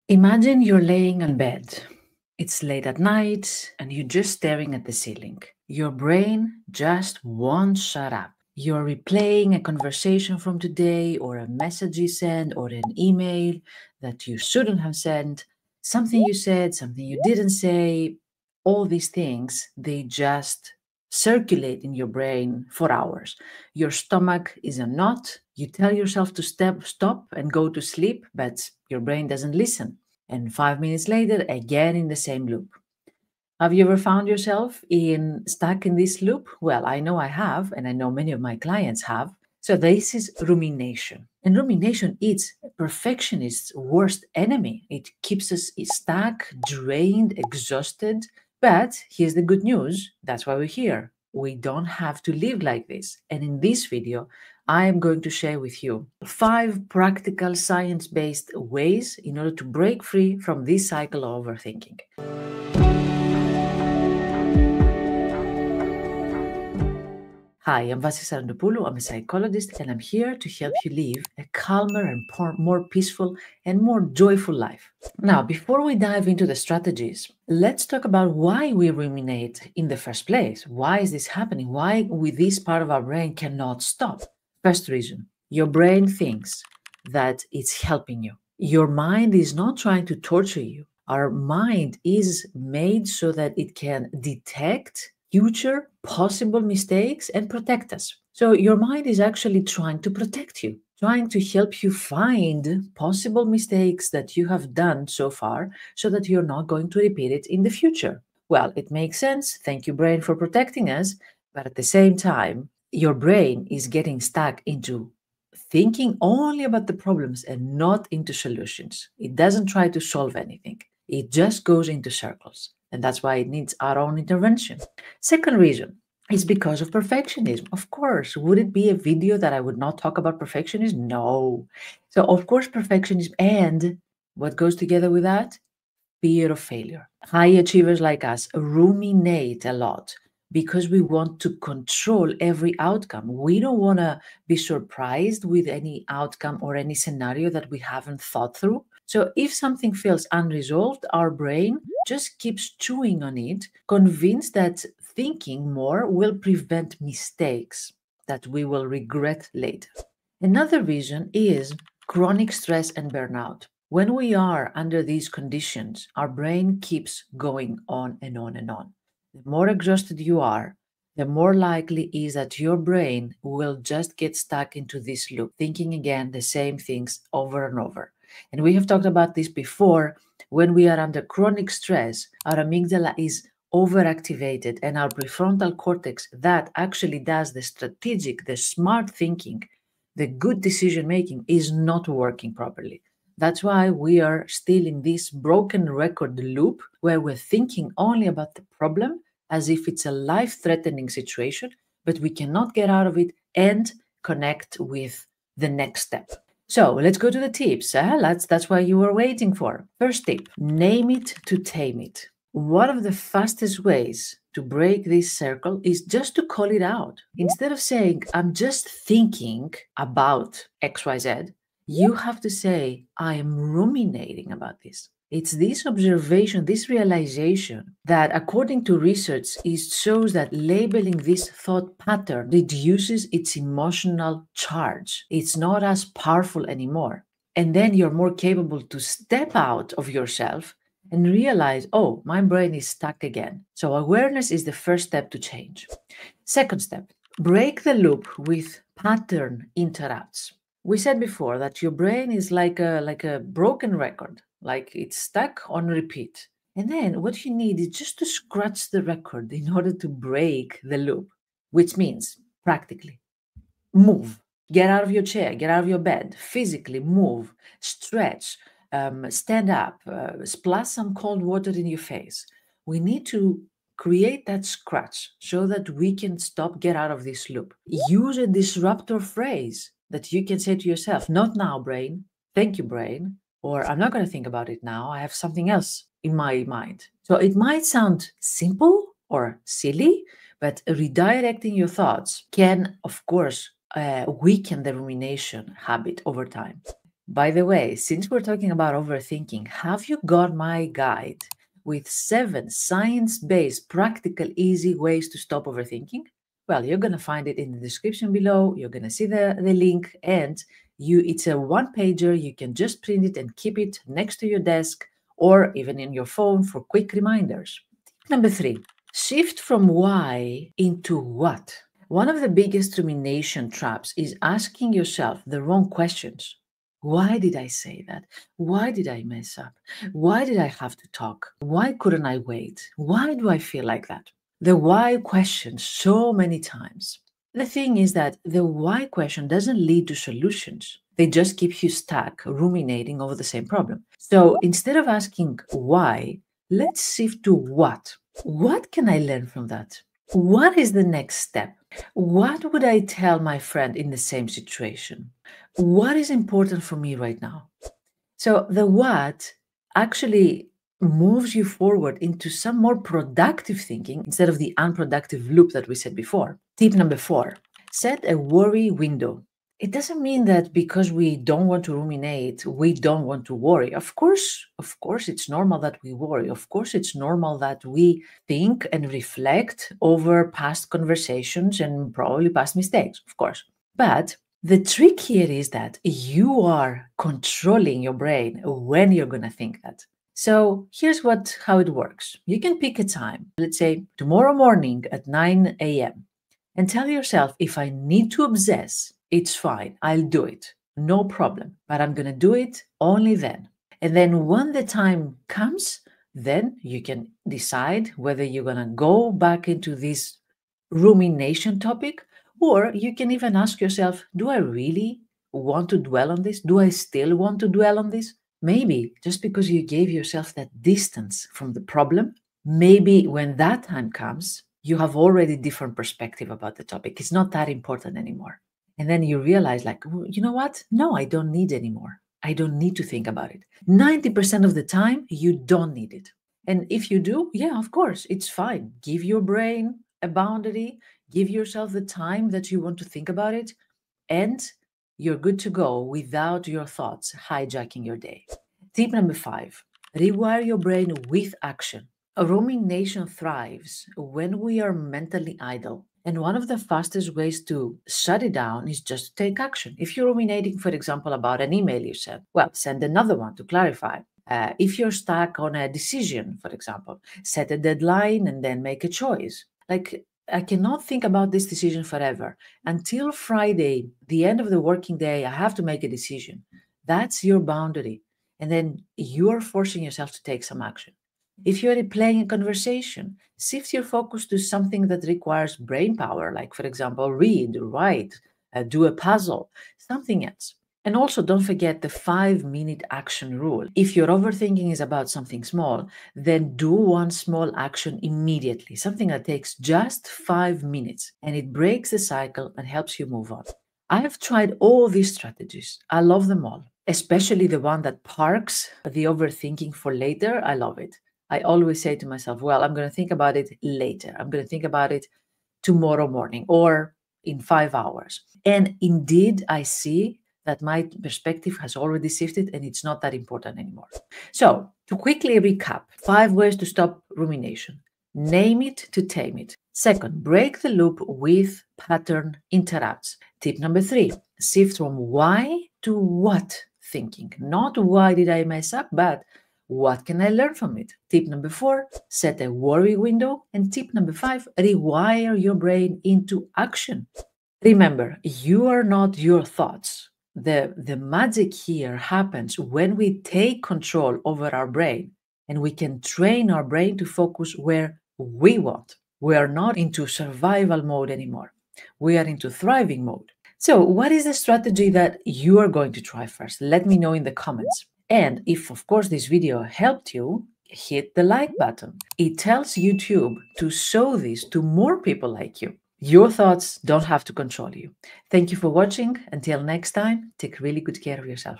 Imagine you're laying on bed. It's late at night and you're just staring at the ceiling. Your brain just won't shut up. You're replaying a conversation from today or a message you sent or an email that you shouldn't have sent, something you said, something you didn't say. All these things, they just circulate in your brain for hours. Your stomach is a knot. You tell yourself to stop and go to sleep, but your brain doesn't listen. And 5 minutes later, again in the same loop. Have you ever found yourself stuck in this loop? Well, I know I have, and I know many of my clients have. So this is rumination. And rumination is perfectionist's worst enemy. It keeps us stuck, drained, exhausted. But here's the good news. That's why we're here. We don't have to live like this. And in this video, I am going to share with you 5 practical science-based ways in order to break free from this cycle of overthinking. Hi, I'm Vassia. I'm a psychologist, and I'm here to help you live a calmer and more peaceful and more joyful life. Now, before we dive into the strategies, let's talk about why we ruminate in the first place. Why is this happening? Why with this part of our brain cannot stop? First reason, your brain thinks that it's helping you. Your mind is not trying to torture you. Our mind is made so that it can detect future possible mistakes and protect us. So your mind is actually trying to protect you, trying to help you find possible mistakes that you have done so far so that you're not going to repeat it in the future. Well, it makes sense. Thank you, brain, for protecting us. But at the same time, your brain is getting stuck into thinking only about the problems and not into solutions. It doesn't try to solve anything. It just goes into circles. And that's why it needs our own intervention. Second reason is because of perfectionism. Of course, would it be a video that I would not talk about perfectionism? No. So, of course, perfectionism and what goes together with that? Fear of failure. High achievers like us ruminate a lot because we want to control every outcome. We don't want to be surprised with any outcome or any scenario that we haven't thought through. So if something feels unresolved, our brain just keeps chewing on it, convinced that thinking more will prevent mistakes that we will regret later. Another reason is chronic stress and burnout. When we are under these conditions, our brain keeps going on and on and on. The more exhausted you are, the more likely is that your brain will just get stuck into this loop, thinking again the same things over and over. And we have talked about this before. When we are under chronic stress, our amygdala is overactivated and our prefrontal cortex that actually does the strategic, the smart thinking, the good decision making is not working properly. That's why we are still in this broken record loop where we're thinking only about the problem as if it's a life-threatening situation, but we cannot get out of it and connect with the next step. So let's go to the tips. That's what you were waiting for. First tip, name it to tame it. One of the fastest ways to break this circle is just to call it out. Instead of saying, I'm just thinking about XYZ, you have to say, I am ruminating about this. It's this observation, this realization that according to research, it shows that labeling this thought pattern reduces its emotional charge. It's not as powerful anymore. And then you're more capable to step out of yourself and realize, oh, my brain is stuck again. So awareness is the first step to change. Second step, break the loop with pattern interrupts. We said before that your brain is like a broken record, like it's stuck on repeat. And then what you need is just to scratch the record in order to break the loop, which means practically move, get out of your chair, get out of your bed, physically move, stretch, stand up, splash some cold water in your face. We need to create that scratch so that we can get out of this loop. Use a disruptor phrase that you can say to yourself, not now, brain. Thank you, brain. Or I'm not going to think about it now. I have something else in my mind. So it might sound simple or silly, but redirecting your thoughts can, of course, weaken the rumination habit over time. By the way, since we're talking about overthinking, have you got my guide with 7 science-based, practical, easy ways to stop overthinking? Well, you're going to find it in the description below. You're going to see the link, and it's a one-pager. You can just print it and keep it next to your desk or even in your phone for quick reminders. Number 3, shift from why into what. One of the biggest rumination traps is asking yourself the wrong questions. Why did I say that? Why did I mess up? Why did I have to talk? Why couldn't I wait? Why do I feel like that? The why question so many times. The thing is that the why question doesn't lead to solutions. They just keep you stuck ruminating over the same problem. So instead of asking why, let's shift to what. What can I learn from that? What is the next step? What would I tell my friend in the same situation? What is important for me right now? So the what actually moves you forward into some more productive thinking instead of the unproductive loop that we said before. Tip number 4, set a worry window. It doesn't mean that because we don't want to ruminate, we don't want to worry. Of course, it's normal that we worry. Of course, it's normal that we think and reflect over past conversations and probably past mistakes, of course. But the trick here is that you are controlling your brain when you're going to think that. So here's how it works. You can pick a time, let's say tomorrow morning at 9 a.m. and tell yourself, if I need to obsess, it's fine. I'll do it. No problem. But I'm going to do it only then. And then when the time comes, then you can decide whether you're going to go back into this rumination topic, or you can even ask yourself, do I really want to dwell on this? Do I still want to dwell on this? Maybe just because you gave yourself that distance from the problem, maybe when that time comes, you have already different perspective about the topic. It's not that important anymore. And then you realize, like, you know what? No, I don't need anymore. I don't need to think about it. 90% of the time, you don't need it. And if you do, yeah, of course, it's fine. Give your brain a boundary, give yourself the time that you want to think about it, and you're good to go without your thoughts hijacking your day. Tip number 5, rewire your brain with action. A rumination thrives when we are mentally idle. And one of the fastest ways to shut it down is just to take action. If you're ruminating, for example, about an email you sent, well, send another one to clarify. If you're stuck on a decision, for example, set a deadline and then make a choice. Like, I cannot think about this decision forever. Until Friday, the end of the working day, I have to make a decision. That's your boundary. And then you are forcing yourself to take some action. If you're replaying a conversation, shift your focus to something that requires brain power, like, for example, read, write, do a puzzle, something else. And also don't forget the 5-minute action rule. If your overthinking is about something small, then do one small action immediately, something that takes just 5 minutes, and it breaks the cycle and helps you move on. I have tried all these strategies. I love them all, especially the one that parks the overthinking for later. I love it. I always say to myself, well, I'm going to think about it later. I'm going to think about it tomorrow morning or in 5 hours. And indeed, I see that my perspective has already shifted and it's not that important anymore. So to quickly recap, 5 ways to stop rumination. Name it to tame it. Second, break the loop with pattern interrupts. Tip number 3, shift from why to what thinking. Not why did I mess up, but what can I learn from it? Tip number 4, set a worry window. And tip number 5, rewire your brain into action. Remember, you are not your thoughts. The magic here happens when we take control over our brain and we can train our brain to focus where we want. We are not into survival mode anymore. We are into thriving mode. So what is the strategy that you are going to try first? Let me know in the comments. And if, of course, this video helped you, hit the like button. It tells YouTube to show this to more people like you. Your thoughts don't have to control you. Thank you for watching. Until next time, take really good care of yourself.